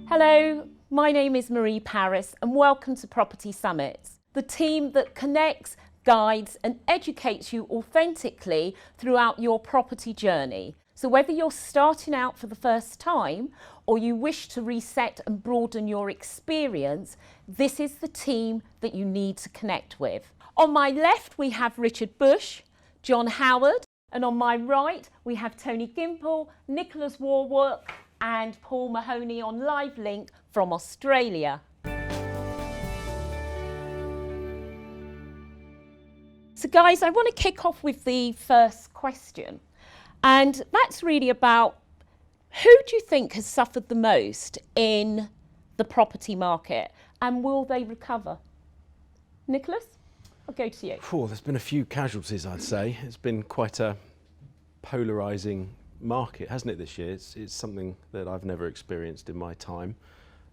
Hello, my name is Marie Paris and welcome to Property Summits, the team that connects, guides and educates you authentically throughout your property journey. So whether you're starting out for the first time or you wish to reset and broaden your experience, this is the team that you need to connect with. On my left, we have Richard Bush, John Howard, and on my right, we have Tony Gimple, Nicholas Warwick, and Paul Mahoney on live link from Australia. So guys, I want to kick off with the first question. And that's really about, who do you think has suffered the most in the property market and will they recover? Nicholas, I'll go to you. There's been a few casualties, I'd say. It's been quite a polarising market, hasn't it, this year? It's something that I've never experienced in my time.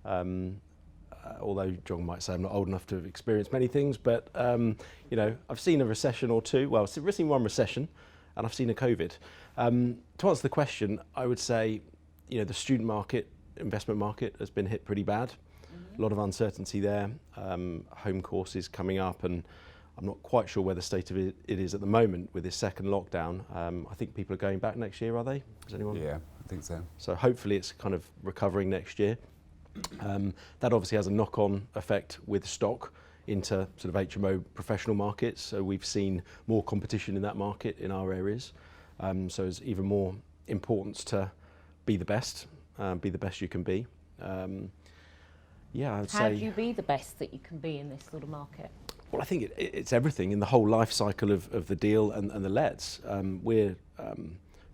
Although John might say I'm not old enough to have experienced many things, but you know, I've seen a recession or two. Well, I've seen one recession, and I've seen a COVID. To answer the question, I would say, you know, the student market, investment market has been hit pretty bad. A lot of uncertainty there. Home courses coming up, and I'm not quite sure where the state of it is at the moment with this second lockdown. I think people are going back next year, are they? Is anyone? Yeah, I think so. So hopefully it's kind of recovering next year. That obviously has a knock-on effect with stock into sort of HMO professional markets. So we've seen more competition in that market in our areas. So there's even more importance to be the best you can be. Yeah, I would say. How do you be the best that you can be in this sort of market? Well, I think it's everything in the whole life cycle of the deal and the lets. We're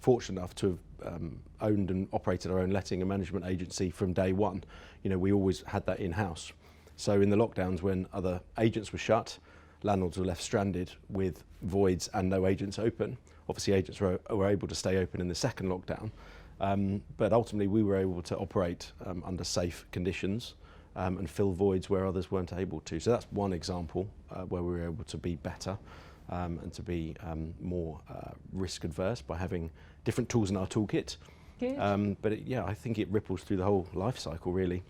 fortunate enough to have owned and operated our own letting and management agency from day one. You know, we always had that in-house. So in the lockdowns, when other agents were shut, landlords were left stranded with voids and no agents open. Obviously, agents were able to stay open in the second lockdown, but ultimately we were able to operate under safe conditions. And fill voids where others weren't able to. So that's one example where we were able to be better and to be more risk adverse by having different tools in our toolkit. Good. But yeah, I think it ripples through the whole life cycle really.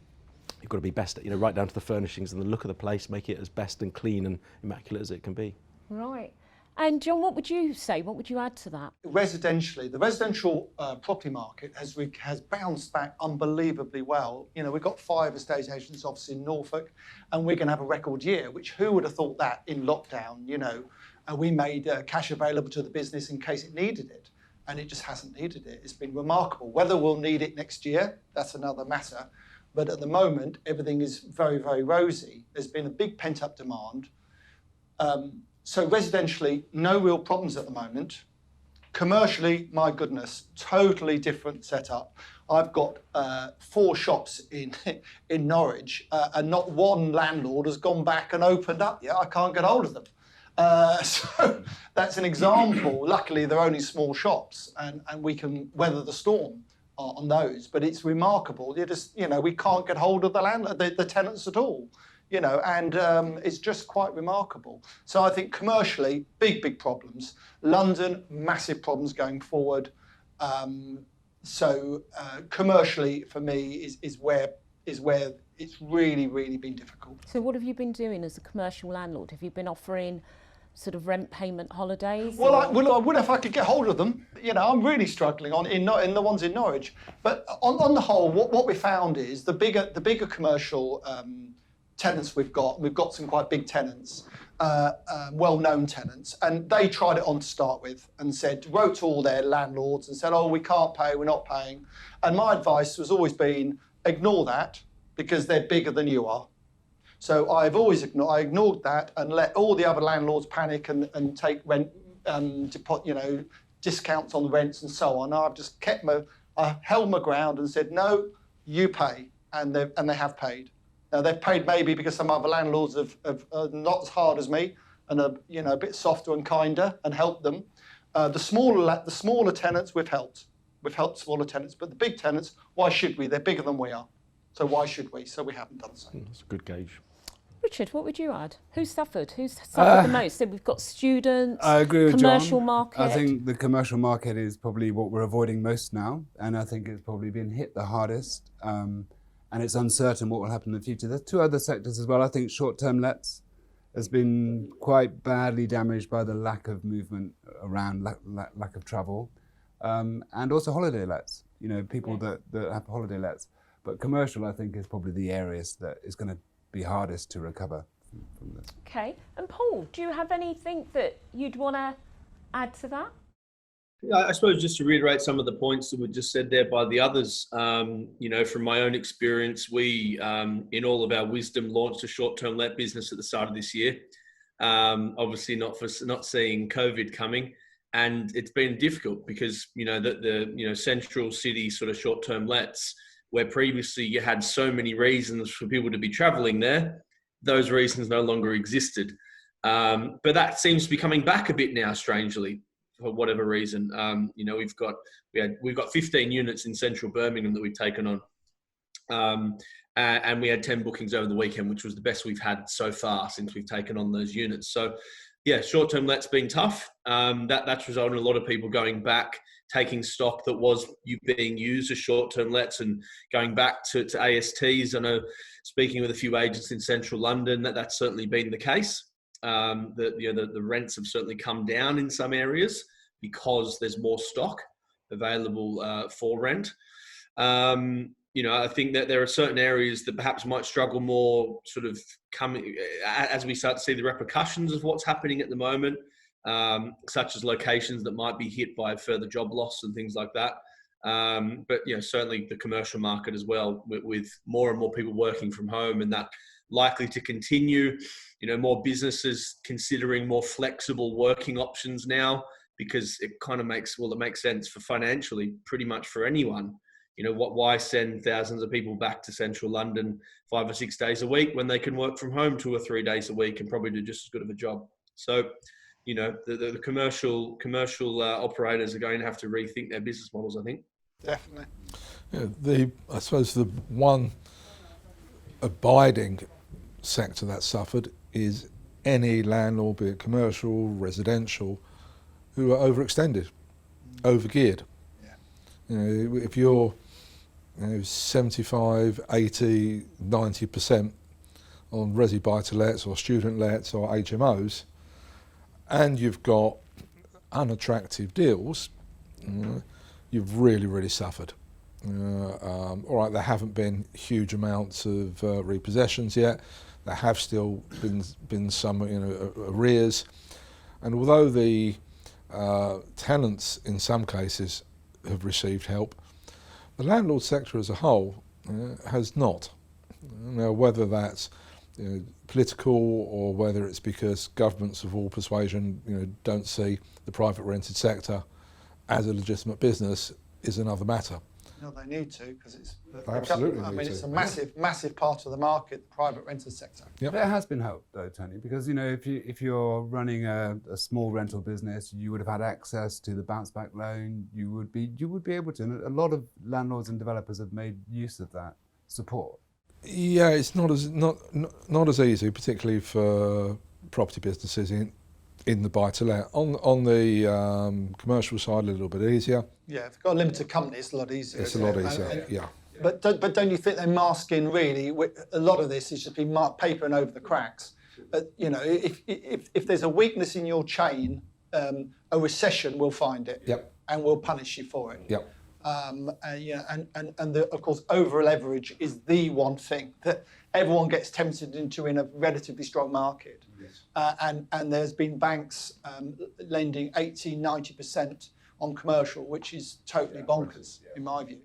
You've got to be best, you know, right down to the furnishings and the look of the place, make it as best and clean and immaculate as it can be. Right. And John, what would you say? What would you add to that? Residentially, the residential property market has bounced back unbelievably well. You know, we've got 5 estate agents offices in Norfolk, and we're going to have a record year, which who would have thought that in lockdown, you know? We made cash available to the business in case it needed it, and it just hasn't needed it. It's been remarkable. Whether we'll need it next year, that's another matter. But at the moment, everything is very, very rosy. There's been a big pent-up demand. So residentially, no real problems at the moment. Commercially, my goodness, totally different setup. I've got 4 shops in Norwich, and not one landlord has gone back and opened up yet. I can't get hold of them. So that's an example. Luckily, they're only small shops, and we can weather the storm on those. But it's remarkable. You know, we can't get hold of the tenants at all. You know, and it's just quite remarkable. So I think commercially, big problems. London, massive problems going forward. So commercially, for me, is where it's really been difficult. So what have you been doing as a commercial landlord? Have you been offering sort of rent payment holidays? Well, I would if I could get hold of them. You know, I'm really struggling in the ones in Norwich. But on the whole, what we found is the bigger commercial tenants we've got some quite big tenants, well-known tenants, and they tried it on to start with and wrote to all their landlords and said, oh, we can't pay, we're not paying. And my advice has always been, ignore that because they're bigger than you are. So I've always ignored that and let all the other landlords panic and take rent, you know, discounts on the rents and so on. I've just I held my ground and said, no, you pay, and they have paid. Now they've paid maybe because some other landlords have not as hard as me and are, you know, a bit softer and kinder and helped them. The smaller tenants we've helped smaller tenants, but the big tenants, why should we? They're bigger than we are, so why should we? So we haven't done so. That's a good gauge. Richard, what would you add? Who's suffered? Who's suffered the most? So we've got students, I agree with commercial John. market. I think the commercial market is probably what we're avoiding most now, and I think it's probably been hit the hardest. and it's uncertain what will happen in the future. There's two other sectors as well. I think short-term lets has been quite badly damaged by the lack of movement around, lack of travel, and also holiday lets. You know, people that have holiday lets. But commercial, I think, is probably the areas that is going to be hardest to recover from this. Okay, and Paul, do you have anything that you'd want to add to that? Yeah, I suppose just to reiterate some of the points that were just said there by the others, you know, from my own experience, we, in all of our wisdom, launched a short-term let business at the start of this year. Obviously not seeing COVID coming, and it's been difficult because, you know, the central city sort of short-term lets, where previously you had so many reasons for people to be traveling there, those reasons no longer existed. But that seems to be coming back a bit now, strangely, for whatever reason. You know, we've got 15 units in central Birmingham that we've taken on. And we had 10 bookings over the weekend, which was the best we've had so far since we've taken on those units. So yeah, short-term let's been tough. That's resulted in a lot of people going back, taking stock that was being used as short-term lets and going back to ASTs. I know, speaking with a few agents in central London, that's certainly been the case. The rents have certainly come down in some areas because there's more stock available for rent. You know, I think that there are certain areas that perhaps might struggle more sort of coming as we start to see the repercussions of what's happening at the moment, such as locations that might be hit by further job loss and things like that. But, you know, certainly the commercial market as well, with more and more people working from home, and that likely to continue. You know, more businesses considering more flexible working options now, because it kind of makes sense for financially pretty much for anyone. You know, why send thousands of people back to central London 5 or 6 days a week when they can work from home 2 or 3 days a week and probably do just as good of a job? So, you know, the commercial operators are going to have to rethink their business models, I think. Definitely. Yeah, I suppose the one abiding sector that suffered is any landlord, be it commercial, residential, who are overextended, overgeared. Yeah. You know, if you're 75, 80, 90% on resi buy-to-lets or student lets or HMOs, and you've got unattractive deals, you've really, really suffered. All right, there haven't been huge amounts of repossessions yet. There have still been some, arrears, and although the tenants in some cases have received help, the landlord sector as a whole has not. Now, whether that's political or whether it's because governments of all persuasion don't see the private rented sector as a legitimate business is another matter. No, they need to, because it's Absolutely. I mean, it's a massive part of the market, the private rental sector. Yep. There has been help though, Tony, because if you're running a small rental business, you would have had access to the bounce back loan. You would be able to. And a lot of landlords and developers have made use of that support. Yeah, it's not as easy, particularly for property businesses in the buy-to-let. On the commercial side, a little bit easier. Yeah, if you've got a limited company, it's a lot easier. It's a lot easier, yeah. But don't you think they're masking really? A lot of this is just been papering over the cracks. If there's a weakness in your chain, a recession will find it. Yep. And will punish you for it. Yep. Of course, over leverage is the one thing that everyone gets tempted into in a relatively strong market. Yes. And there's been banks lending 80-90% on commercial, which is totally bonkers in my view.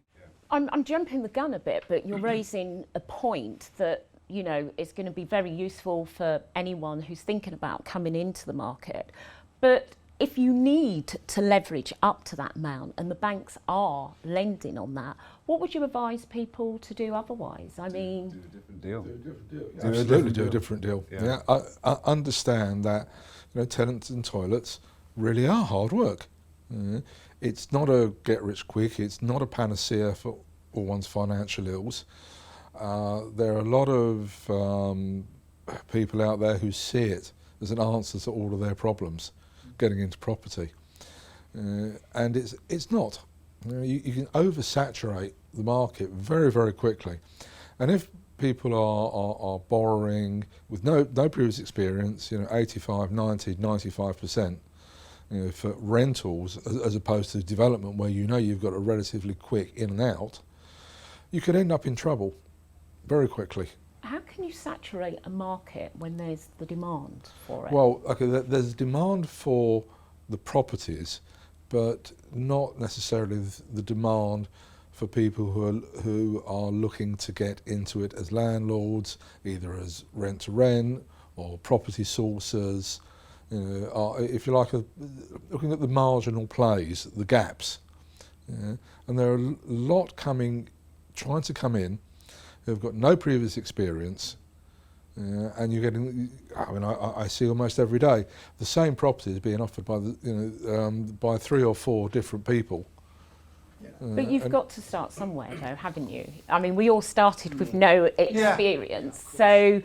I'm jumping the gun a bit, but you're raising a point that is going to be very useful for anyone who's thinking about coming into the market. But if you need to leverage up to that amount and the banks are lending on that, what would you advise people to do otherwise? I mean, Do a different deal. Absolutely, do a different deal. Yeah, I understand that tenants and toilets really are hard work. It's not a get rich quick. It's not a panacea for all one's financial ills. There are a lot of people out there who see it as an answer to all of their problems getting into property, and it's not. You can oversaturate the market very, very quickly, And if people are borrowing with no previous experience, 85, 90, 95%, for rentals as opposed to development where you've got a relatively quick in and out, you could end up in trouble very quickly. How can you saturate a market when there's the demand for it? Well, okay, there's demand for the properties, but not necessarily the demand for people who are looking to get into it as landlords, either as rent to rent or property sources. If you like, looking at the marginal plays, the gaps, and there are a lot trying to come in who've got no previous experience, and you're getting. I see almost every day the same properties being offered by by 3 or 4 different people. But you've got to start somewhere, though, haven't you? I mean, we all started with no experience, so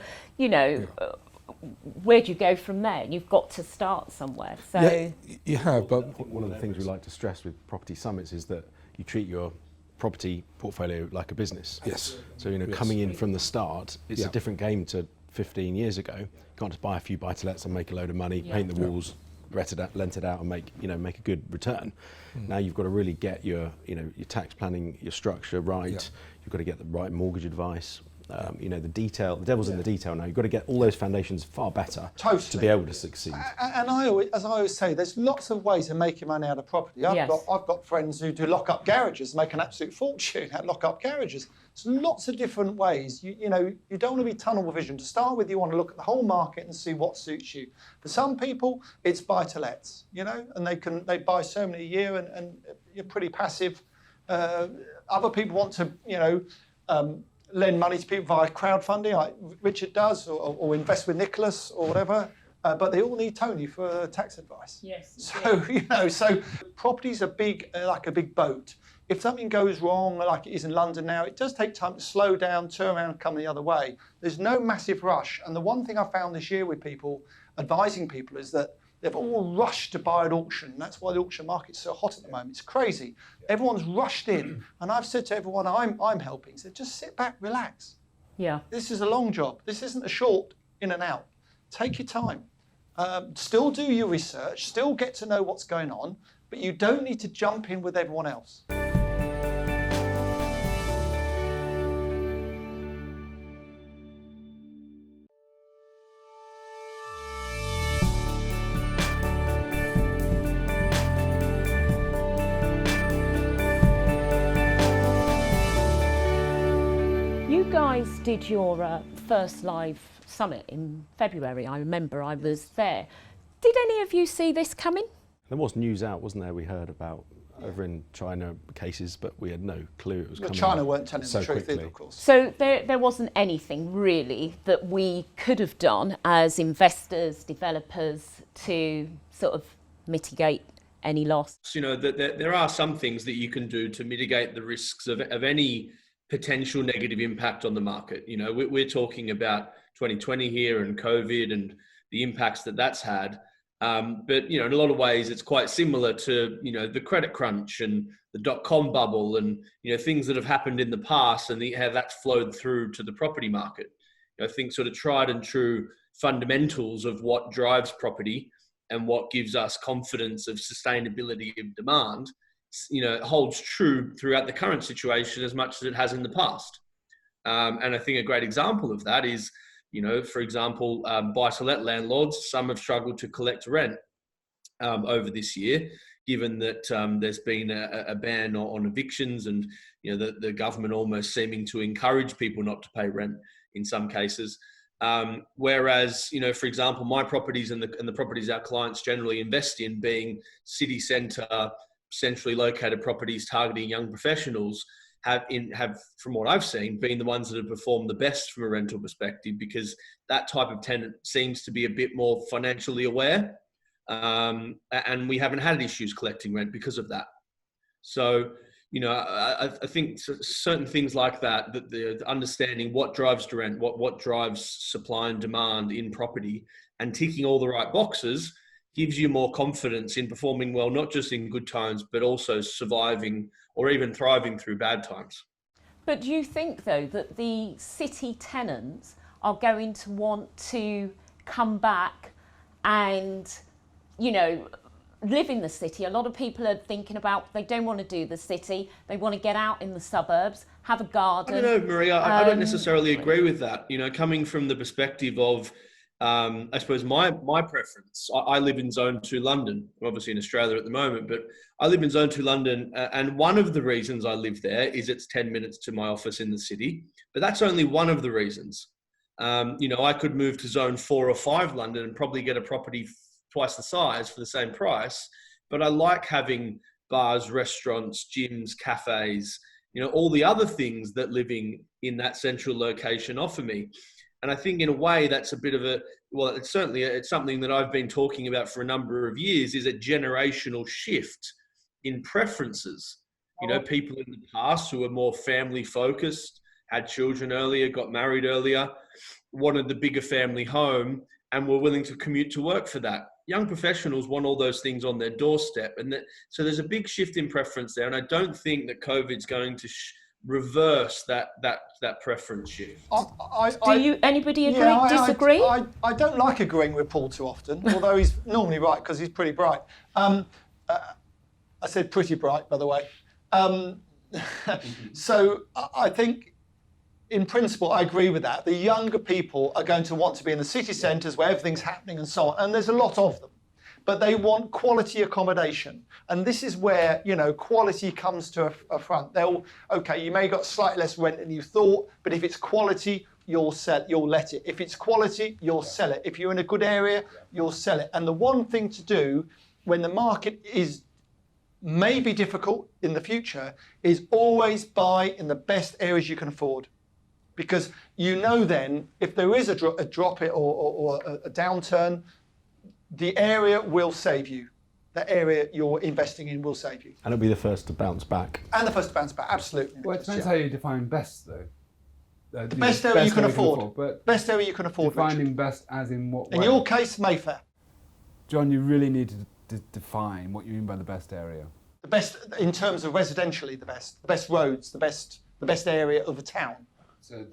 where do you go from there? You've got to start somewhere. So Yeah, you have, but One of the things we like to stress with Property Summits is that you treat your property portfolio like a business. yes. So, Yes. coming in from the start, it's Yeah. a different game to 15 years ago. You can't just buy a few buy-to-lets and make a load of money, paint the walls, rent it out and make a good return. Now you've got to really get your tax planning, your structure right. Yeah. You've got to get the right mortgage advice. The detail, the devil's in the detail now. You've got to get all those foundations far better to Totally. be able to succeed. And as I always say, there's lots of ways of making money out of property. I've got friends who do lock-up garages, make an absolute fortune at lock-up garages. There's lots of different ways. You don't want to be tunnel vision. To start with, you want to look at the whole market and see what suits you. For some people, it's buy-to-lets, and they buy so many a year and you're pretty passive. Other people want to, lend money to people via crowdfunding, like Richard does, or invest with Nicholas or whatever. But they all need Tony for tax advice. yes. So property's like a big boat. If something goes wrong, like it is in London now, it does take time to slow down, turn around, and come the other way. There's no massive rush. And the one thing I found this year with people, advising people, is that they've all rushed to buy at auction. That's why the auction market's so hot at the moment. It's crazy. Everyone's rushed in. And I've said to everyone I'm helping, said, just sit back, relax. Yeah. This is a long job. This isn't a short in and out. Take your time. Still do your research, still get to know what's going on, but you don't need to jump in with everyone else. You guys did your first live summit in February. I remember I was there. Did any of you see this coming? There was news out, wasn't there? We heard about over in China cases, but we had no clue it was coming. China weren't telling so the truth quickly. either, of course. So there wasn't anything really that we could have done as investors, developers to sort of mitigate any loss. There are some things that you can do to mitigate the risks of any potential negative impact on the market. We're talking about 2020 here and COVID and the impacts that's had. But in a lot of ways, it's quite similar to the credit crunch and the dot-com bubble and things that have happened in the past and how that's flowed through to the property market. I think sort of tried and true fundamentals of what drives property and what gives us confidence of sustainability of demand, holds true throughout the current situation as much as it has in the past. And I think a great example of that is, for example, buy-to-let landlords. Some have struggled to collect rent over this year, given that there's been a ban on evictions and the government almost seeming to encourage people not to pay rent in some cases. Whereas, for example, my properties and the properties our clients generally invest in, being city centre, centrally located properties targeting young professionals, have, from what I've seen, been the ones that have performed the best from a rental perspective, because that type of tenant seems to be a bit more financially aware, and we haven't had issues collecting rent because of that. So, I think certain things like that the understanding what drives the rent, what drives supply and demand in property, and ticking all the right boxes gives you more confidence in performing well, not just in good times, but also surviving or even thriving through bad times. But do you think, though, that the city tenants are going to want to come back and, you know, live in the city? A lot of people are thinking about, they don't want to do the city, they want to get out in the suburbs, have a garden. I don't know, Maria. I don't necessarily agree with that. You know, coming from the perspective of, I suppose my preference. I live in Zone 2 London. I'm obviously in Australia at the moment, but I live in Zone 2 London, and one of the reasons I live there is it's 10 minutes to my office in the city. But that's only one of the reasons. You know, I could move to Zone 4 or 5 London and probably get a property twice the size for the same price. But I like having bars, restaurants, gyms, cafes, you know, all the other things that living in that central location offer me. And I think in a way that's a bit of a, well, it's something that I've been talking about for a number of years, is a generational shift in preferences. You know, people in the past who were more family focused, had children earlier, got married earlier, wanted the bigger family home and were willing to commute to work for that. Young professionals want all those things on their doorstep. So there's a big shift in preference there. And I don't think that COVID's going to reverse that preference shift. Anybody agree, disagree? I don't like agreeing with Paul too often, although he's normally right because he's pretty bright. I said pretty bright, by the way. So I think, in principle, I agree with that. The younger people are going to want to be in the city centres where everything's happening and so on, and there's a lot of them. But they want quality accommodation. And this is where, you know, quality comes to a front. Okay, you may have got slightly less rent than you thought, but if it's quality, you'll let it. If it's quality, you'll sell it. If you're in a good area, you'll sell it. And the one thing to do when the market may be difficult in the future is always buy in the best areas you can afford. Because you know then, if there is a drop or a downturn, the area will save you. The area you're investing in will save you. And it'll be the first to bounce back. And the first to bounce back, absolutely. Well, it depends how you define best, though. The best area you can afford. But best area you can afford. Defining Richard. best as in what way? In your case, Mayfair. John, you really need to define what you mean by the best area. The best, in terms of residentially, the best roads, the best area of a town. So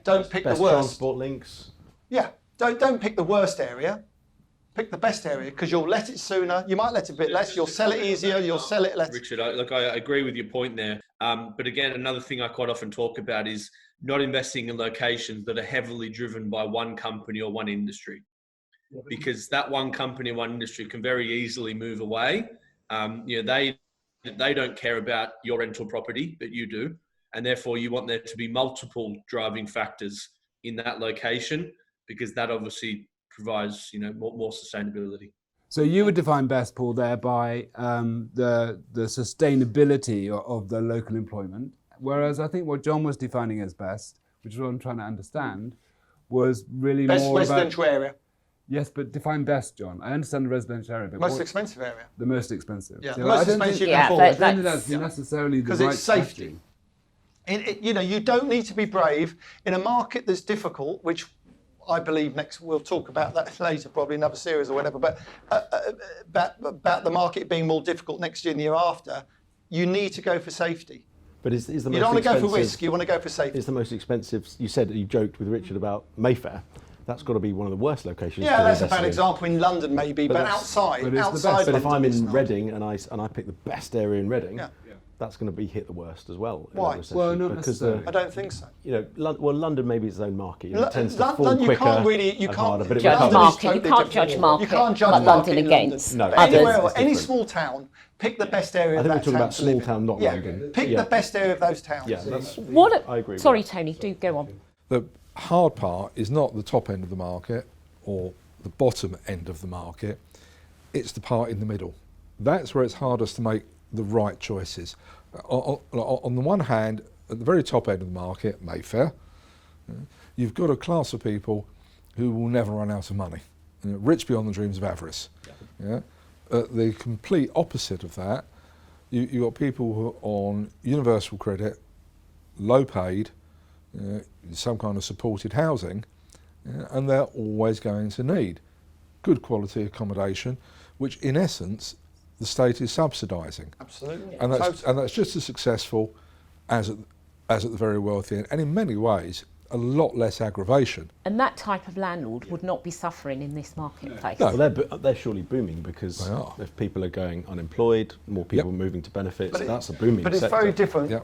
don't pick best the worst. Transport links. Yeah, don't pick the worst area. Pick the best area because you'll let it sooner. You might let it a bit less. You'll sell it easier. You'll sell it less. Richard, I agree with your point there. But again, another thing I quite often talk about is not investing in locations that are heavily driven by one company or one industry, because that one company, one industry can very easily move away. You know, they don't care about your rental property, but you do. And therefore you want there to be multiple driving factors in that location, because that obviously provides, you know, more sustainability. So you would define best, Paul, there by the sustainability of the local employment, whereas I think what John was defining as best, which is what I'm trying to understand, was really best more residential area. Yes, but define best, John. I understand the residential area, but most expensive area. The most expensive. Yeah, so the most expensive you can afford. I don't think that's necessarily the right because it's safety. strategy. You know, you don't need to be brave in a market that's difficult, which I believe we'll talk about that later, probably another series or whatever, but about the market being more difficult next year and the year after, you need to go for safety. But is the most you don't want to go for risk, you want to go for safety. It's the most expensive. You said, you joked with Richard about Mayfair. That's got to be one of the worst locations. Yeah, to that's a invest bad in. example in London maybe, but outside. But if I'm in Reading and I pick the best area in Reading, that's going to be hit the worst as well. Why? Well, not necessarily. I don't think so. You know, London maybe it's its own market. You know, it tends to fall London, quicker you can't harder, but judge market. You can't judge market. You can't judge like market London in against London. No, Anywhere else, it's any different. small town, pick the best area of I that think we're town. talking about small town, not London. Pick the best area of those towns. Yeah, that's, I agree. Sorry, Tony, do go on. The hard part is not the top end of the market or the bottom end of the market, it's the part in the middle. That's where it's hardest to make the right choices. On the one hand, at the very top end of the market, Mayfair, you've got a class of people who will never run out of money, rich beyond the dreams of avarice. Yeah? The complete opposite of that, you've got people who are on universal credit, low paid, some kind of supported housing, and they're always going to need good quality accommodation, which in essence the state is subsidising. Absolutely. And that's just as successful as as at the very wealthy end, and in many ways a lot less aggravation. And that type of landlord would not be suffering in this marketplace. No. Well, they're surely booming because They are. if people are going unemployed, more people Yep. moving to benefits, But that's a booming But it's sector. very different. Yeah.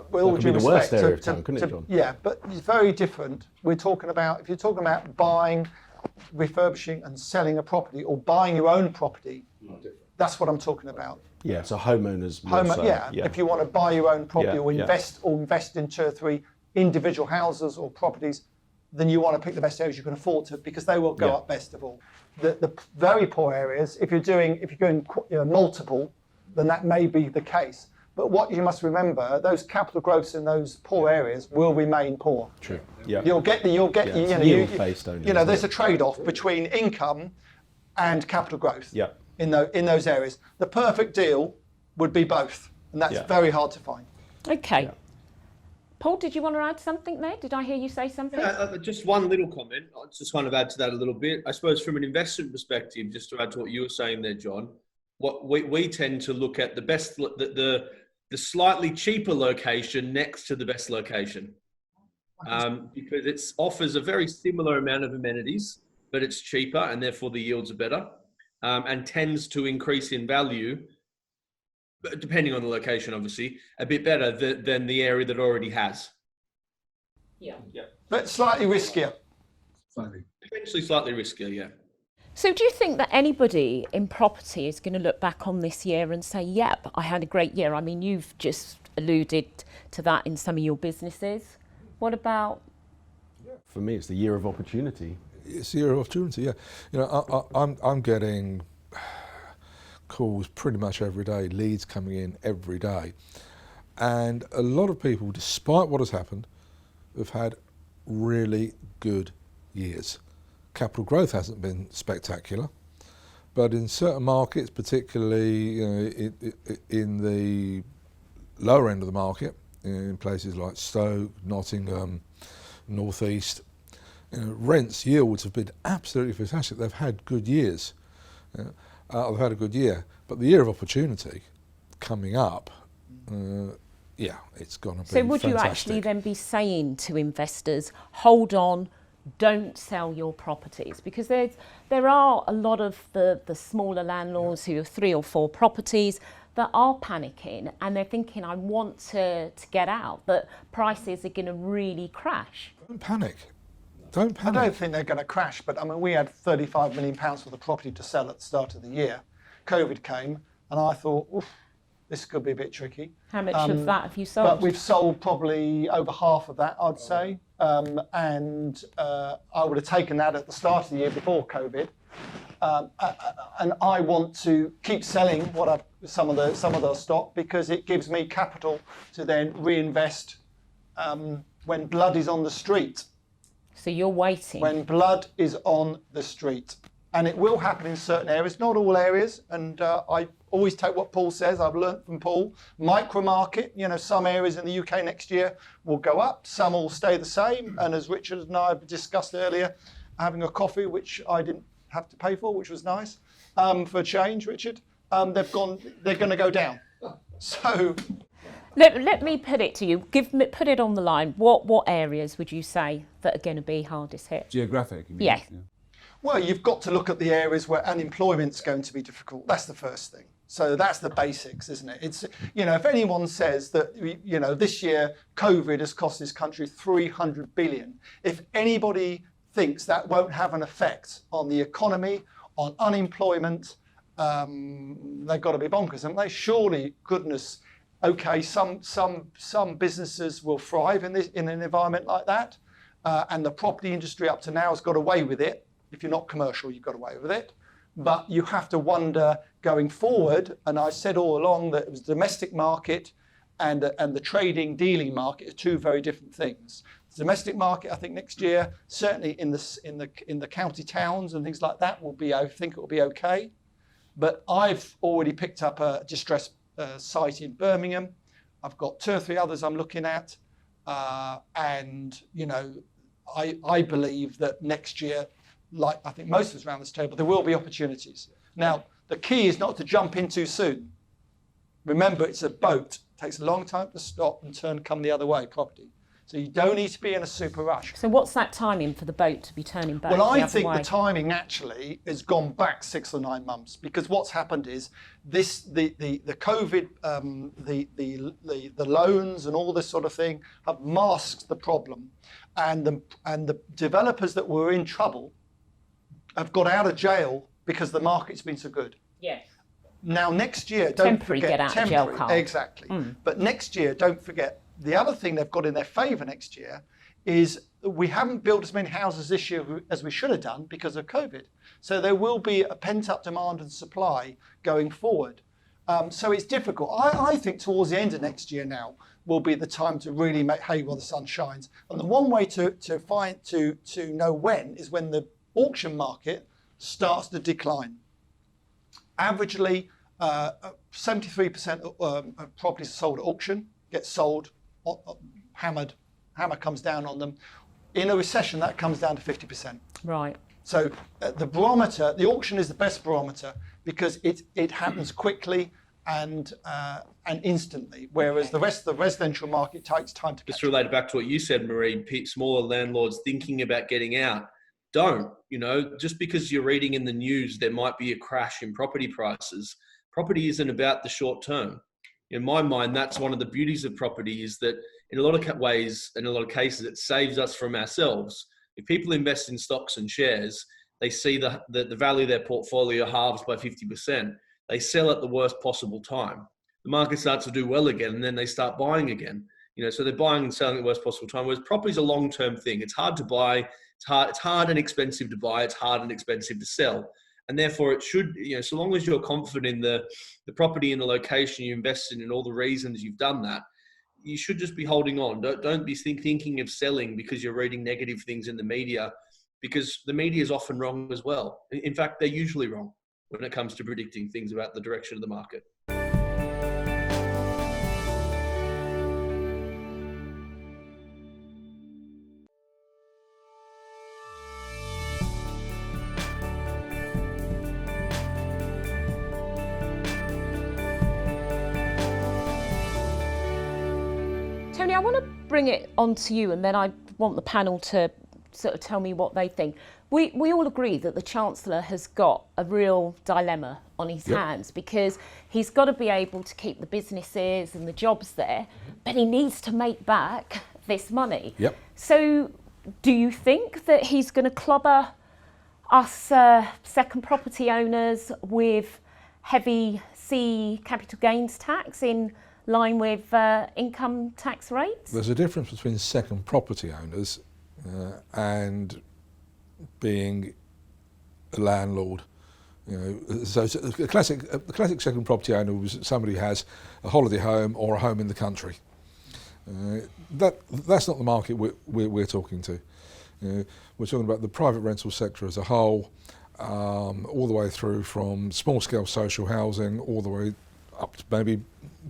With all That could due be the worst respect area of town, couldn't it, John? Yeah, but it's very different. We're talking about, if you're talking about buying, refurbishing and selling a property, or buying your own property, that's what I'm talking about. Yeah, so homeowners. more so, Yeah, if you want to buy your own property, Yeah, or yeah. invest in 2 or 3 individual houses or properties, then you want to pick the best areas you can afford to, because they will go Yeah. up best of all. The very poor areas, if you're doing multiple, then that may be the case. But what you must remember, those capital growths in those poor areas will remain poor. True. Yeah. You'll get it's yield-based only, there's isn't a trade-off between income and capital growth. Yeah. In those areas, the perfect deal would be both, and that's Yeah. very hard to find. Okay. Yeah. Paul, did you want to add something there? Did I hear you say something? Just one little comment. I'll just kind of add to that a little bit. I suppose from an investment perspective, just to add to what you were saying there, John, what we tend to look at the best, the slightly cheaper location next to the best location, because it offers a very similar amount of amenities, but it's cheaper and therefore the yields are better, and tends to increase in value, depending on the location, obviously, a bit better than the area that already has. Yeah. But slightly riskier. Slightly. Potentially slightly riskier, yeah. So do you think that anybody in property is going to look back on this year and say, yep, I had a great year? I mean, you've just alluded to that in some of your businesses. What about... For me, it's the year of opportunity. It's a year of opportunity, yeah. You know, I'm getting calls pretty much every day, leads coming in every day. And a lot of people, despite what has happened, have had really good years. Capital growth hasn't been spectacular, but in certain markets, particularly in the lower end of the market, in places like Stoke, Nottingham, North East, rents, yields have been absolutely fantastic. They've had good years. They've had a good year, but the year of opportunity coming up, it's going to be So would you fantastic. actually then be saying to investors, hold on, don't sell your properties? Because there are a lot of the smaller landlords who have 3 or 4 properties that are panicking and they're thinking, I want to get out, but prices are going to really crash. Don't panic. Don't I panic. don't think they're going to crash, but I mean, we had £35 million worth of property to sell at the start of the year. COVID came, and I thought, oof, this could be a bit tricky. How much of that have you sold? But we've sold probably over half of that, I'd say. And I would have taken that at the start of the year before COVID. And I want to keep selling some of the stock, because it gives me capital to then reinvest when blood is on the street. So you're waiting. When blood is on the street. And it will happen in certain areas, not all areas. And I always take what Paul says. I've learnt from Paul. Micro market, some areas in the UK next year will go up, some will stay the same. And as Richard and I have discussed earlier, having a coffee, which I didn't have to pay for, which was nice, for a change, Richard, they're going to go down. So Let me put it to you. Put it on the line. What areas would you say that are going to be hardest hit? Geographic, you mean? Yes. Yeah. well, you've got to look at the areas where unemployment's going to be difficult. That's the first thing. So that's the basics, isn't it? It's, if anyone says that, this year COVID has cost this country 300 billion, if anybody thinks that won't have an effect on the economy, on unemployment, they've got to be bonkers, haven't they? Surely, goodness, okay, some businesses will thrive in an environment like that, and the property industry up to now has got away with it. If you're not commercial, you've got away with it. But you have to wonder going forward, and I said all along that it was the domestic market and the trading, dealing market are 2 very different things. The domestic market, I think next year, certainly in the county towns and things like that, I think it will be okay. But I've already picked up a distressed site in Birmingham. I've got 2 or 3 others I'm looking at, and I believe that next year, like I think most of us around this table, there will be opportunities. Now, the key is not to jump in too soon. Remember, it's a boat. It takes a long time to stop and turn, come the other way, property. So you don't need to be in a super rush. So what's that timing for the boat to be turning back? Well, the I other think way? the timing actually has gone back 6 or 9 months, because what's happened is the COVID, the loans and all this sort of thing have masked the problem, and the developers that were in trouble have got out of jail because the market's been so good. Yes. Now next year, don't Temporary forget, get out of jail card. Exactly. But next year, don't forget, the other thing they've got in their favour next year is we haven't built as many houses this year as we should have done because of COVID. So there will be a pent-up demand and supply going forward. So it's difficult. I think towards the end of next year now will be the time to really make hay while the sun shines. And the one way to know when is when the auction market starts to decline. Averagely, 73% of properties are sold at auction, get sold, hammer comes down on them. In a recession, that comes down to 50%. Right. So the barometer, the auction is the best barometer because it happens quickly and instantly, whereas the rest of the residential market takes time to catch Just related back to what you said, Marie, smaller landlords thinking about getting out, don't. Just because you're reading in the news there might be a crash in property prices, property isn't about the short term. In my mind, that's one of the beauties of property, is that in a lot of ways, in a lot of cases, it saves us from ourselves. If people invest in stocks and shares, they see the value of their portfolio halves by 50%. They sell at the worst possible time. The market starts to do well again, and then they start buying again. So they're buying and selling at the worst possible time. Whereas property is a long-term thing. It's hard to buy. It's hard and expensive to buy. It's hard and expensive to sell. And therefore it should, so long as you're confident in the property and the location you invested in and all the reasons you've done that, you should just be holding on. Don't be thinking of selling because you're reading negative things in the media, because the media is often wrong as well. In fact, they're usually wrong when it comes to predicting things about the direction of the market. Tony, I want to bring it on to you, and then I want the panel to sort of tell me what they think. We all agree that the Chancellor has got a real dilemma on his hands, because he's got to be able to keep the businesses and the jobs there, but he needs to make back this money. Yep. So do you think that he's going to clobber us second property owners with heavy C capital gains tax in line with income tax rates? There's a difference between second property owners and being a landlord. So the classic second property owner was somebody who has a holiday home or a home in the country. That's not the market we're talking to. We're talking about the private rental sector as a whole, all the way through from small scale social housing all the way up to maybe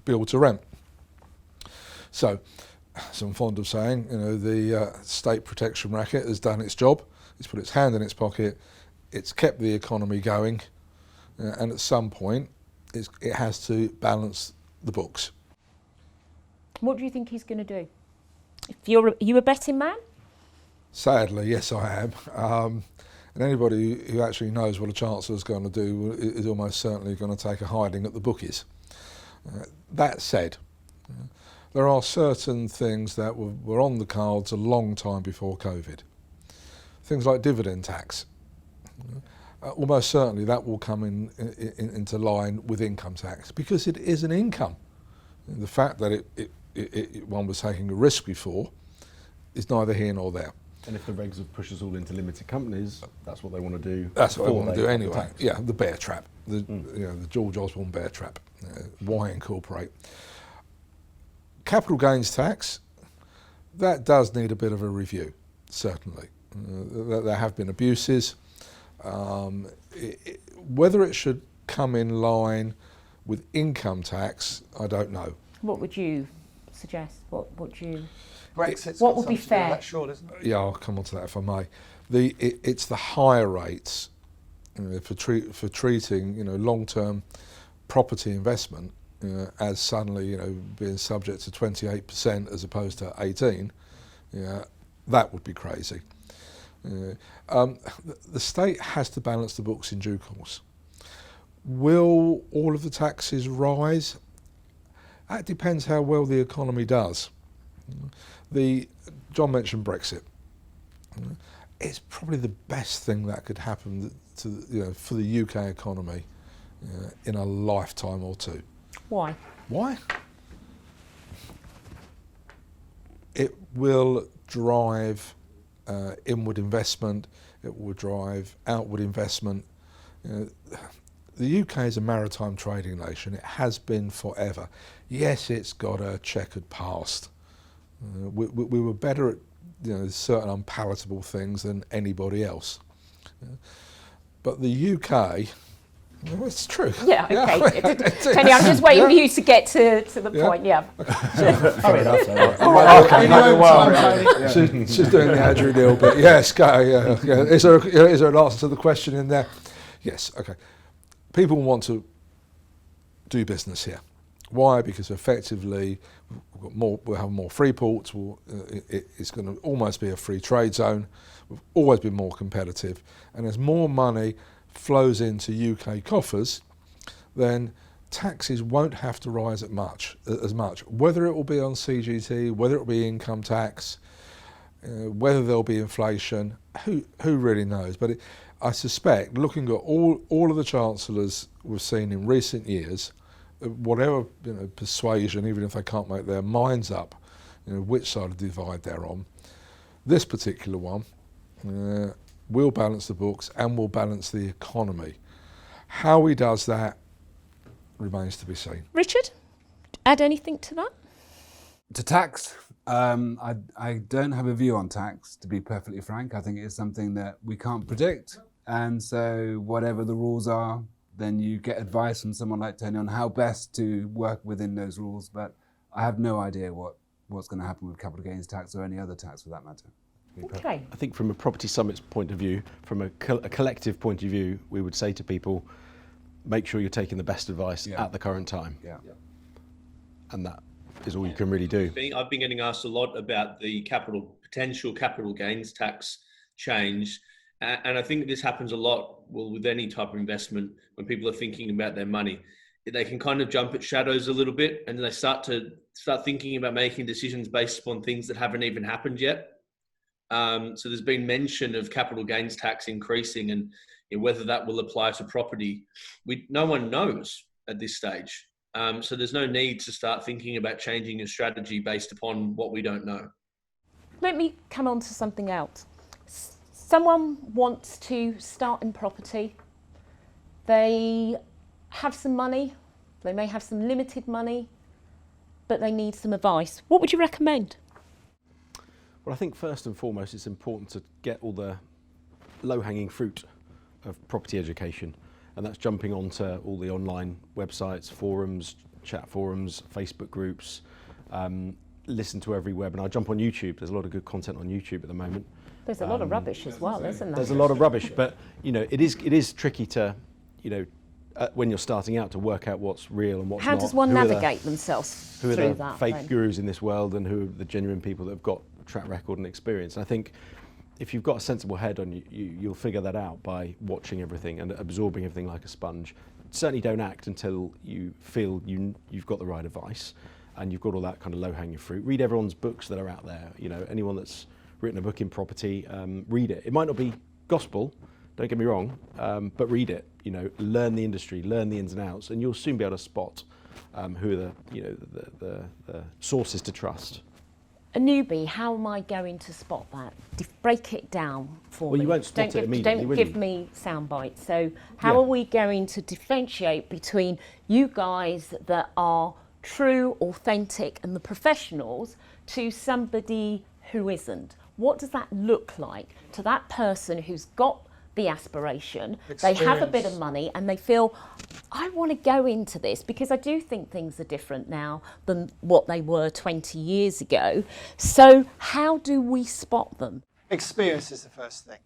build to rent. So, as I'm fond of saying, the state protection racket has done its job. It's put its hand in its pocket. It's kept the economy going, and at some point, it has to balance the books. What do you think he's going to do? Are you a betting man? Sadly, yes, I am. And anybody who actually knows what a Chancellor's going to do is almost certainly going to take a hiding at the bookies. That said, there are certain things that were on the cards a long time before COVID. Things like dividend tax. Almost certainly that will come into line with income tax, because it is an income. The fact that one was taking a risk before is neither here nor there. And if the regs have pushed us all into limited companies, that's what they want to do. That's what they want to do anyway. Tax. Yeah, the bear trap, the George Osborne bear trap. Why incorporate? Capital gains tax, that does need a bit of a review, certainly. There have been abuses. Whether it should come in line with income tax, I don't know. What would you suggest? What would you? Brexit's What got would be something to do with fair? that, sure, isn't it? Yeah, I'll come on to that if I may. It's the higher rates for treating long-term property investment as suddenly being subject to 28% as opposed to 18, that would be crazy. The state has to balance the books in due course. Will all of the taxes rise? That depends how well the economy does. John mentioned Brexit. It's probably the best thing that could happen for the UK economy in a lifetime or two. Why? Why? It will drive inward investment. It will drive outward investment. The UK is a maritime trading nation. It has been forever. Yes, it's got a checkered past. We were better at certain unpalatable things than anybody else. But the UK, it's true. Yeah, okay. Tony, I'm just waiting for you to get to the point. Yeah. She's doing the Andrew Neil bit. Yes, go. Yeah. Is there an answer to the question in there? Yes. Okay. People want to do business here. Why? Because effectively we'll have more free ports. It's going to almost be a free trade zone. We've always been more competitive, and as more money flows into UK coffers, then taxes won't have to rise as much. Whether it will be on CGT, whether it will be income tax, whether there'll be inflation, who really knows? But I suspect, looking at all of the chancellors we've seen in recent years, whatever persuasion, even if they can't make their minds up, which side of the divide they're on, this particular one will balance the books and will balance the economy. How he does that remains to be seen. Richard, add anything to that? To tax, I don't have a view on tax, to be perfectly frank. I think it's something that we can't predict. And so whatever the rules are, then you get advice from someone like Tony on how best to work within those rules. But I have no idea what's going to happen with capital gains tax or any other tax for that matter. Okay. I think from a Property Summit's point of view, from a collective point of view, we would say to people, make sure you're taking the best advice at the current time. Yeah. And that is all you can really do. I've been getting asked a lot about the potential capital gains tax change. And I think this happens a lot with any type of investment when people are thinking about their money. They can kind of jump at shadows a little bit, and then they start thinking about making decisions based upon things that haven't even happened yet. So there's been mention of capital gains tax increasing, and whether that will apply to property, no one knows at this stage. So there's no need to start thinking about changing your strategy based upon what we don't know. Let me come on to something else. Someone wants to start in property. They have some money. They may have some limited money, but they need some advice. What would you recommend? Well, I think first and foremost, it's important to get all the low-hanging fruit of property education, and that's jumping onto all the online websites, forums, chat forums, Facebook groups, listen to every webinar. Jump on YouTube. There's a lot of good content on YouTube at the moment. There's a lot of rubbish as well, isn't there? There's a lot of rubbish, but it is tricky to, when you're starting out, to work out what's real and what's not. How does one navigate themselves through through the that? fake gurus in this world, and who are the genuine people that have got track record and experience? And I think if you've got a sensible head on you, you'll figure that out by watching everything and absorbing everything like a sponge. Certainly don't act until you feel you've got the right advice and you've got all that kind of low-hanging fruit. Read everyone's books that are out there. Anyone that's written a book in property, read it. It might not be gospel, don't get me wrong, but read it. Learn the industry, learn the ins and outs, and you'll soon be able to spot who are the sources to trust. A newbie, how am I going to spot that? Break it down for me. Well, you won't spot it immediately, will Don't give you? me sound bites. So how are we going to differentiate between you guys that are true, authentic, and the professionals to somebody who isn't? What does that look like to that person who's got the aspiration, they have a bit of money, and they feel, I want to go into this, because I do think things are different now than what they were 20 years ago. So how do we spot them? Experience is the first thing.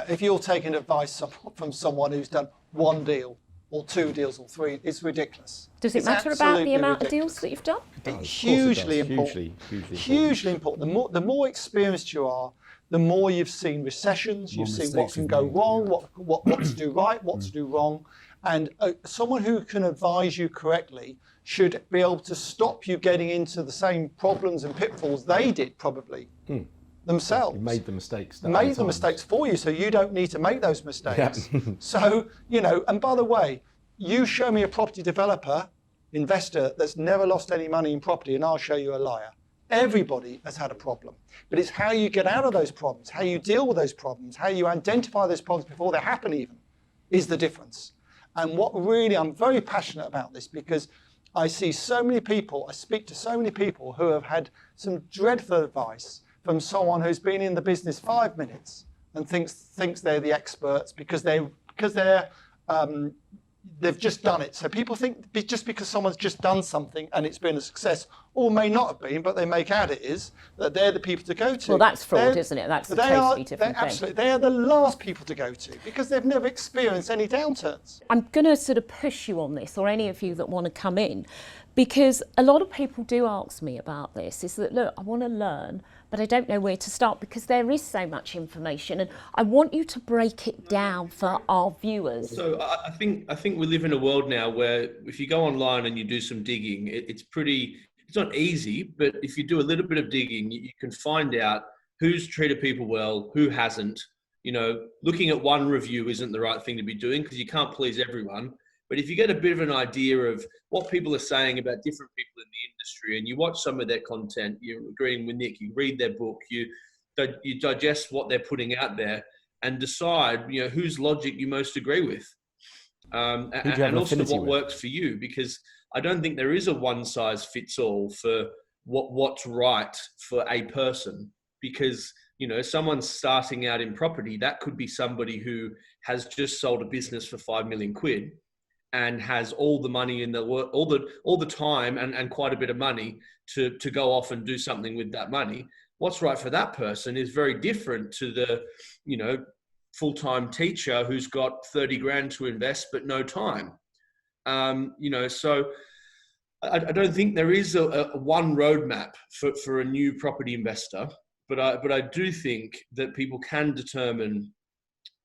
If you're taking advice from someone who's done one deal, or 2 deals or 3. It's ridiculous. Does it It's matter about the absolutely amount of ridiculous. deals that you've done? It's hugely important. Hugely important. The more experienced you are, the more you've seen recessions, you've seen what can go wrong, what to do right, what to do wrong. And someone who can advise you correctly should be able to stop you getting into the same problems and pitfalls they did probably themselves. You made the mistakes. Made the mistakes for you, so you don't need to make those mistakes. So, and by the way, you show me a property developer, investor that's never lost any money in property, and I'll show you a liar. Everybody has had a problem, but it's how you get out of those problems, how you deal with those problems, how you identify those problems before they happen even, is the difference. And what really, I'm very passionate about this because I see so many people, I speak to so many people who have had some dreadful advice from someone who's been in the business 5 minutes and thinks they're the experts because they've just done it. So people think just because someone's just done something and it's been a success, or may not have been, but they make out it is, that they're the people to go to. Well, that's fraud, isn't it? That's a totally different thing. Absolutely, they are the last people to go to because they've never experienced any downturns. I'm going to sort of push you on this, or any of you that want to come in, because a lot of people do ask me about this, is that, look, I want to learn, but I don't know where to start because there is so much information, and I want you to break it down for our viewers. So I think we live in a world now where if you go online and you do some digging, it's not easy, but if you do a little bit of digging, you can find out who's treated people well, who hasn't. Looking at one review isn't the right thing to be doing because you can't please everyone. But if you get a bit of an idea of what people are saying about different people in the industry and you watch some of their content, you're agreeing with Nick, you read their book, you digest what they're putting out there and decide, whose logic you most agree with. And also what works for you, because I don't think there is a one size fits all for what's right for a person, because, someone starting out in property, that could be somebody who has just sold a business for 5 million quid. And has all the money in the world, all the time and quite a bit of money to go off and do something with that money. What's right for that person is very different to the, full-time teacher who's got 30 grand to invest but no time. So I don't think there is a one roadmap for a new property investor, but I do think that people can determine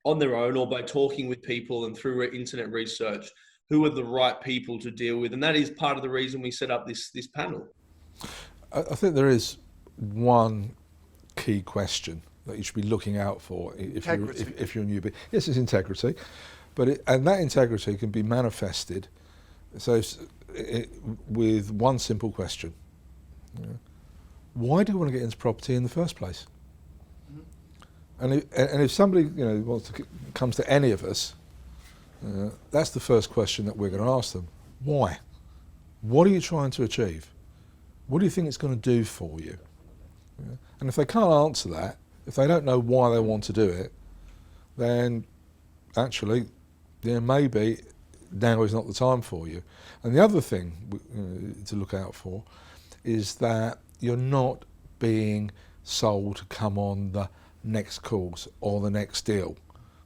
on their own or by talking with people and through internet research who are the right people to deal with. And that is part of the reason we set up this panel. I think there is one key question that you should be looking out for if you're a newbie. Yes, it's integrity, and that integrity can be manifested with one simple question. Why do you want to get into property in the first place? And if somebody comes to any of us, that's the first question that we're going to ask them. Why? What are you trying to achieve? What do you think it's going to do for you? And if they can't answer that, if they don't know why they want to do it, then actually, maybe now is not the time for you. And the other thing to look out for is that you're not being sold to come on the next course or the next deal.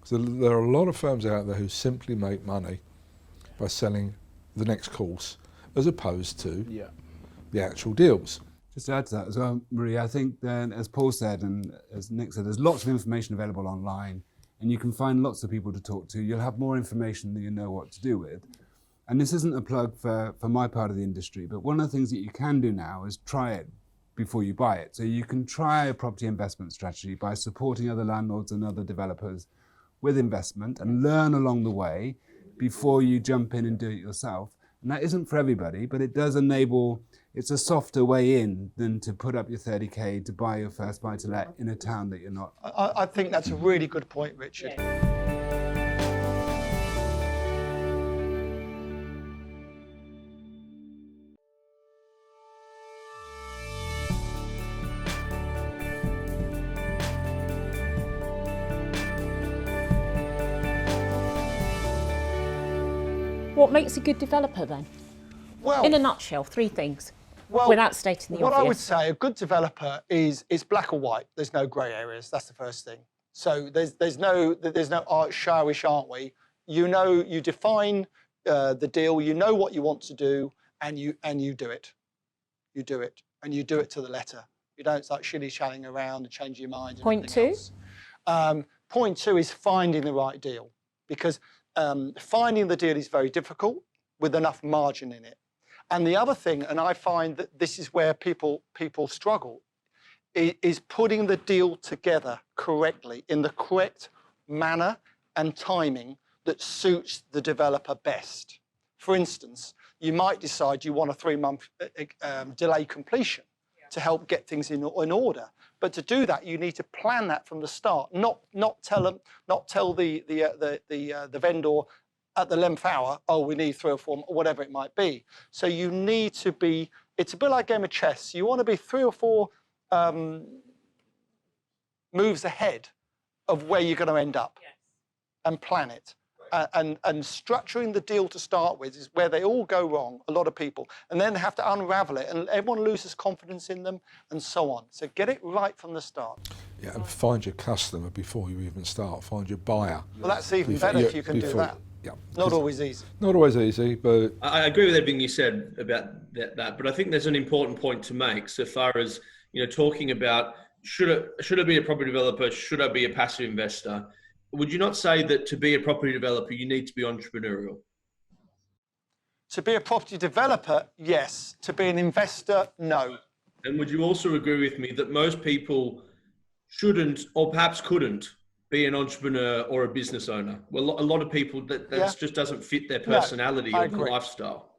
So there are a lot of firms out there who simply make money by selling the next course as opposed to the actual deals. Just to add to that as well, Marie, I think then, as Paul said and as Nick said, there's lots of information available online and you can find lots of people to talk to. You'll have more information than you know what to do with. And this isn't a plug for my part of the industry, but one of the things that you can do now is try it before you buy it. So you can try a property investment strategy by supporting other landlords and other developers with investment and learn along the way before you jump in and do it yourself. And that isn't for everybody, but it does enable, it's a softer way in than to put up your 30K to buy your first buy-to-let in a town that you're not. I think that's a really good point, Richard. What makes a good developer then? Well, in a nutshell, 3 things. Well, without stating the what obvious. I would say, a good developer is black or white. There's no grey areas. That's the first thing. So there's no showish, aren't we? You define the deal, you know what you want to do, and you do it. You do it, and you do it to the letter. You don't start shilly-shallying around and change your mind. And Point two? Point two is finding the right deal, because finding the deal is very difficult with enough margin in it. And the other thing, and I find that this is where people struggle, is putting the deal together correctly in the correct manner and timing that suits the developer best. For instance, you might decide you want a 3-month delay completion to help get things in order. But to do that, you need to plan that from the start, not tell the vendor at the 11th hour, oh, we need 3 or 4, or whatever it might be. So you need to be, it's a bit like a game of chess. You want to be 3 or 4 moves ahead of where you're going to end up, and plan it. And structuring the deal to start with is where they all go wrong, a lot of people. And then they have to unravel it, and everyone loses confidence in them, and so on. So get it right from the start. Yeah, and find your customer before you even start. Find your buyer. Well, that's even better if you can do that. Yeah, not always easy. Not always easy, but... I agree with everything you said about that, but I think there's an important point to make so far as, talking about should I be a property developer, should I be a passive investor? Would you not say that to be a property developer, you need to be entrepreneurial? To be a property developer, yes. To be an investor, no. And would you also agree with me that most people shouldn't, or perhaps couldn't, be an entrepreneur or a business owner? Well, a lot of people, that just doesn't fit their personality or lifestyle.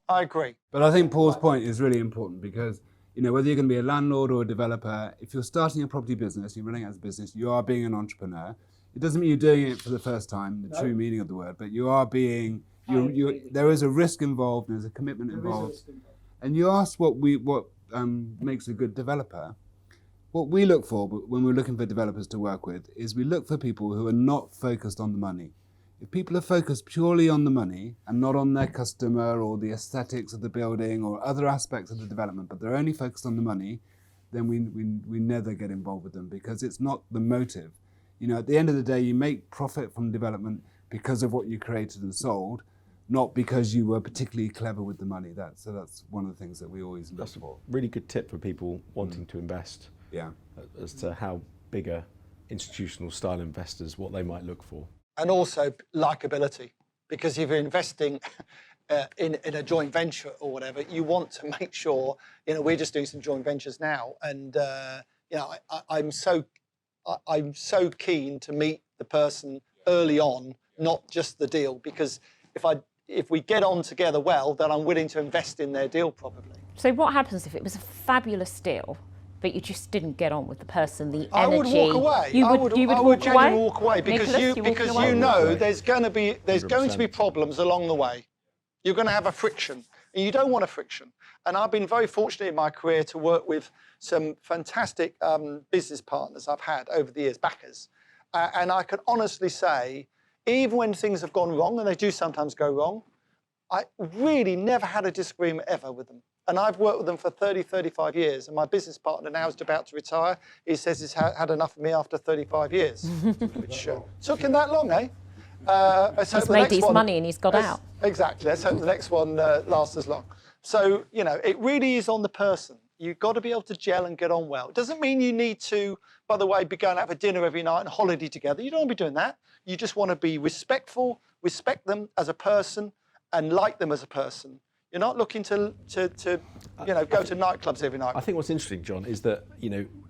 I agree. But I think Paul's point is really important, because whether you're going to be a landlord or a developer, if you're starting a property business, you're running it as a business, you are being an entrepreneur. It doesn't mean you're doing it for the first time, the true meaning of the word, but you are being, there is a risk involved, there's a commitment involved. And you asked what makes a good developer. What we look for when we're looking for developers to work with is we look for people who are not focused on the money. If people are focused purely on the money and not on their customer or the aesthetics of the building or other aspects of the development, but they're only focused on the money, then we never get involved with them, because it's not the motive. At the end of the day, you make profit from development because of what you created and sold, not because you were particularly clever with the money. That's one of the things that we always look for. Really good tip for people wanting to invest. Yeah. As to how bigger institutional style investors, what they might look for. And also likability, because if you're investing in a joint venture or whatever, you want to make sure, we're just doing some joint ventures now, and I'm so keen to meet the person early on, not just the deal, because if we get on together well, then I'm willing to invest in their deal probably. So what happens if it was a fabulous deal, but you just didn't get on with the person, the energy? I would walk away. You would genuinely walk away, because Nicholas, there's going to be problems along the way. You're going to have a friction, and you don't want a friction. And I've been very fortunate in my career to work with some fantastic business partners I've had over the years, backers. And I can honestly say, even when things have gone wrong, and they do sometimes go wrong, I really never had a disagreement ever with them. And I've worked with them for 30, 35 years. And my business partner now is about to retire. He says he's had enough of me after 35 years, which took him that long, eh? He's made his money and he's got out. Exactly. Let's hope the next one lasts as long. So, it really is on the person. You've got to be able to gel and get on well. It doesn't mean you need to, by the way, be going out for dinner every night and holiday together. You don't want to be doing that. You just want to be respectful, respect them as a person, and like them as a person. You're not looking to go to nightclubs every night. I think what's interesting, John, is that,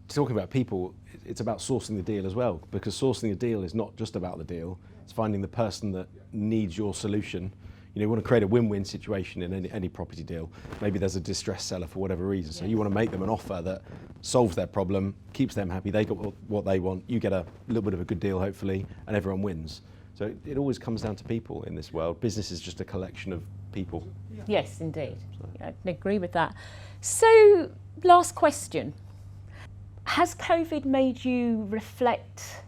talking about people, it's about sourcing the deal as well, because sourcing a deal is not just about the deal. It's finding the person that needs your solution. You want to create a win-win situation in any property deal. Maybe there's a distressed seller for whatever reason, so you want to make them an offer that solves their problem, keeps them happy, they got what they want, you get a little bit of a good deal, hopefully, and everyone wins. So it always comes down to people in this world. Business is just a collection of people. Yes, indeed. I agree with that. So, last question. Has COVID made you reflect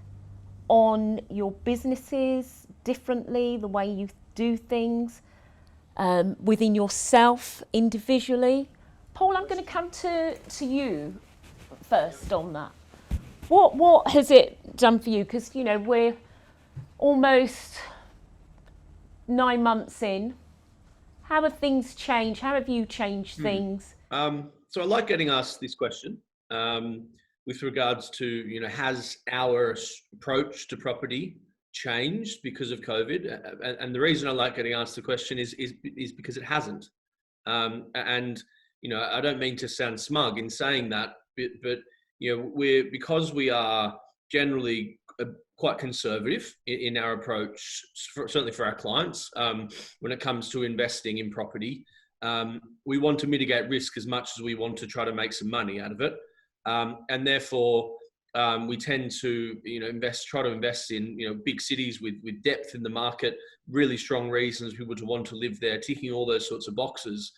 on your businesses differently, the way you do things within yourself individually? Paul, I'm going to come to you first on that. What has it done for you? Because, we're almost 9 months in, how have things changed? How have you changed things? So I like getting asked this question with regards to, you know, has our approach to property changed because of COVID? And the reason I like getting asked the question is because it hasn't. And you know, I don't mean to sound smug in saying that, but you know, because we are generally quite conservative in our approach, certainly for our clients, when it comes to investing in property. We want to mitigate risk as much as we want to try to make some money out of it. And therefore, we tend to, you know, try to invest in, you know, big cities with depth in the market, really strong reasons people to want to live there, ticking all those sorts of boxes,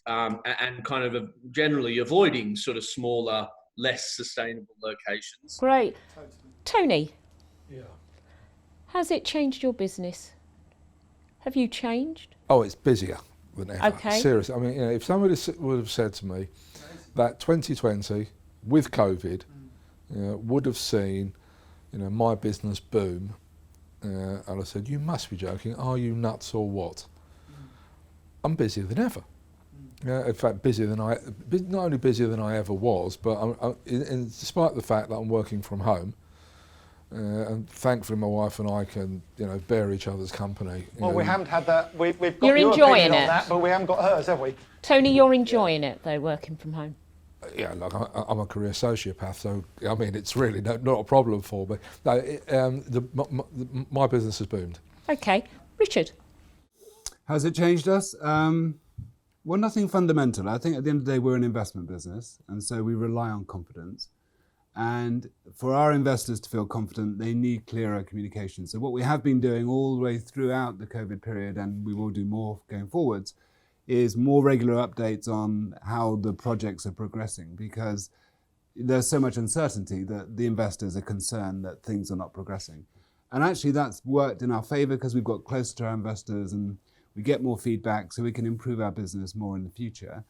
and kind of generally avoiding sort of smaller, less sustainable locations. Great. Tony, Yeah. has it changed your business? Have you changed? Oh, it's busier than ever. Okay. Seriously, I mean, you know, if somebody would have said to me that 2020 with COVID would have seen, you know, my business boom, and I said, "You must be joking. Are you nuts or what?" I'm busier than ever. In fact, not only busier than I ever was, but despite the fact that I'm working from home. And thankfully, my wife and I can, you know, bear each other's company. Well, we haven't had that. We've got You're your enjoying opinion on it. that, but we haven't got hers, have we? Tony, you're enjoying it though, working from home. Yeah, look, I'm a career sociopath, so I mean, it's really not a problem for me. No, my business has boomed. Okay, Richard. Has it changed us? Well, nothing fundamental. I think at the end of the day, we're an investment business, and so we rely on confidence. And for our investors to feel confident, they need clearer communication. So what we have been doing all the way throughout the COVID period, and we will do more going forwards, is more regular updates on how the projects are progressing, because there's so much uncertainty that the investors are concerned that things are not progressing. And actually that's worked in our favor because we've got closer to our investors and we get more feedback so we can improve our business more in the future.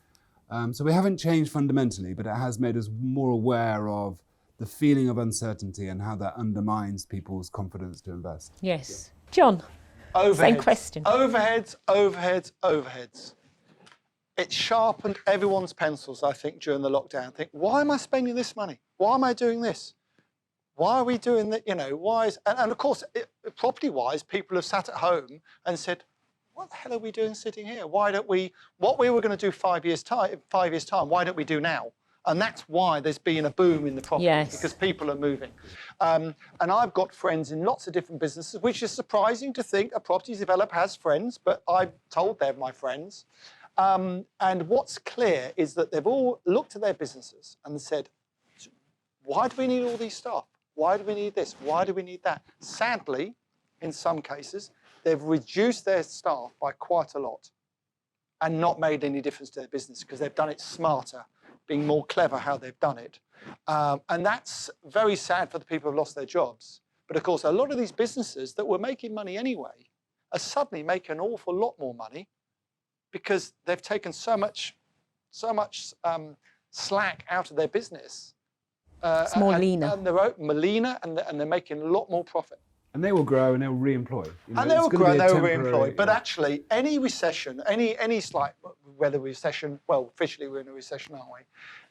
So we haven't changed fundamentally, but it has made us more aware of the feeling of uncertainty and how that undermines people's confidence to invest. Yes. John. Overheads. Same question. Overheads. It sharpened everyone's pencils, I think, during the lockdown. Why am I spending this money? Why am I doing this? Why are we doing that? You know, why is... And of course, property-wise, people have sat at home and said, what the hell are we doing sitting here? Why don't we... What we were going to do 5 years' time, why don't we do now? And that's why there's been a boom in the property, because people are moving. And I've got friends in lots of different businesses, which is surprising to think a property developer has friends, but I'm told they're my friends. And what's clear is that they've all looked at their businesses and said, why do we need all these staff? Why do we need this? Why do we need that? Sadly, in some cases, they've reduced their staff by quite a lot and not made any difference to their business because they've done it smarter, being more clever how they've done it. And that's very sad for the people who've lost their jobs. But of course, a lot of these businesses that were making money anyway are suddenly making an awful lot more money because they've taken so much slack out of their business. It's more leaner. And they're leaner and they're making a lot more profit. And they will grow and they'll re-employ. You know, And they will grow and they will temporary... re-employ. But actually, any recession, any slight, whether recession, well, officially we're in a recession, aren't we?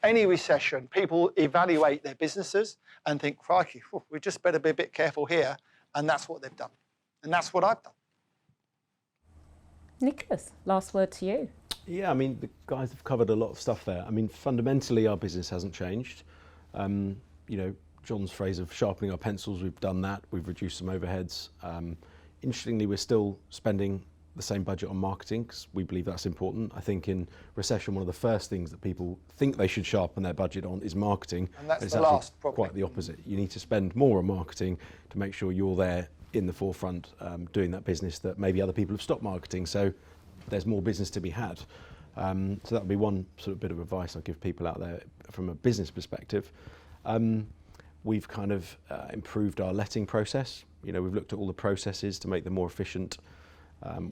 Any recession, people evaluate their businesses and think, crikey, we just better be a bit careful here. And that's what they've done. And that's what I've done. Nicholas, last word to you. Yeah, I mean, the guys have covered a lot of stuff there. I mean, fundamentally, our business hasn't changed. You know, John's phrase of sharpening our pencils, we've done that. We've reduced some overheads. Interestingly, we're still spending the same budget on marketing because we believe that's important. I think in recession, one of the first things that people think they should sharpen their budget on is marketing. And that's it's the actually last, probably. quite the opposite. You need to spend more on marketing to make sure you're there in the forefront doing that business that maybe other people have stopped marketing. So there's more business to be had. So that would be one sort of bit of advice I'll give people out there from a business perspective. We've kind of improved our letting process. You know, we've looked at all the processes to make them more efficient.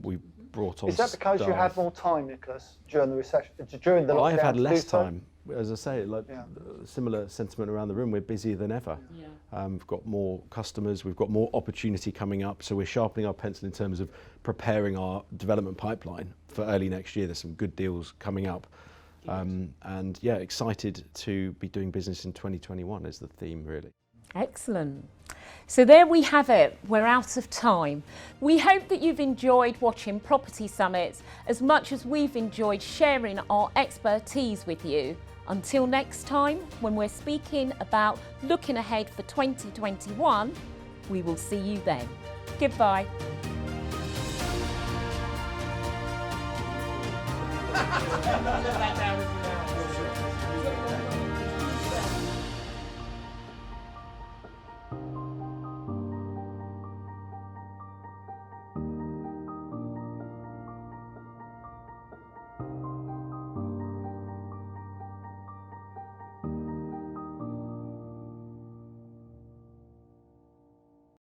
We brought on Is that because you staff. had more time, Nicholas, during the recession, during the lockdown? I have had to less do so? time as I say, like similar sentiment around the room. We're busier than ever. We've got more customers. We've got more opportunity coming up. So we're sharpening our pencil in terms of preparing our development pipeline for early next year. There's some good deals coming up. And yeah, excited to be doing business in 2021 is the theme, really. Excellent. So there we have it. We're out of time. We hope that you've enjoyed watching Property Summits as much as we've enjoyed sharing our expertise with you. Until next time, when we're speaking about looking ahead for 2021, we will see you then. Goodbye. Look at that,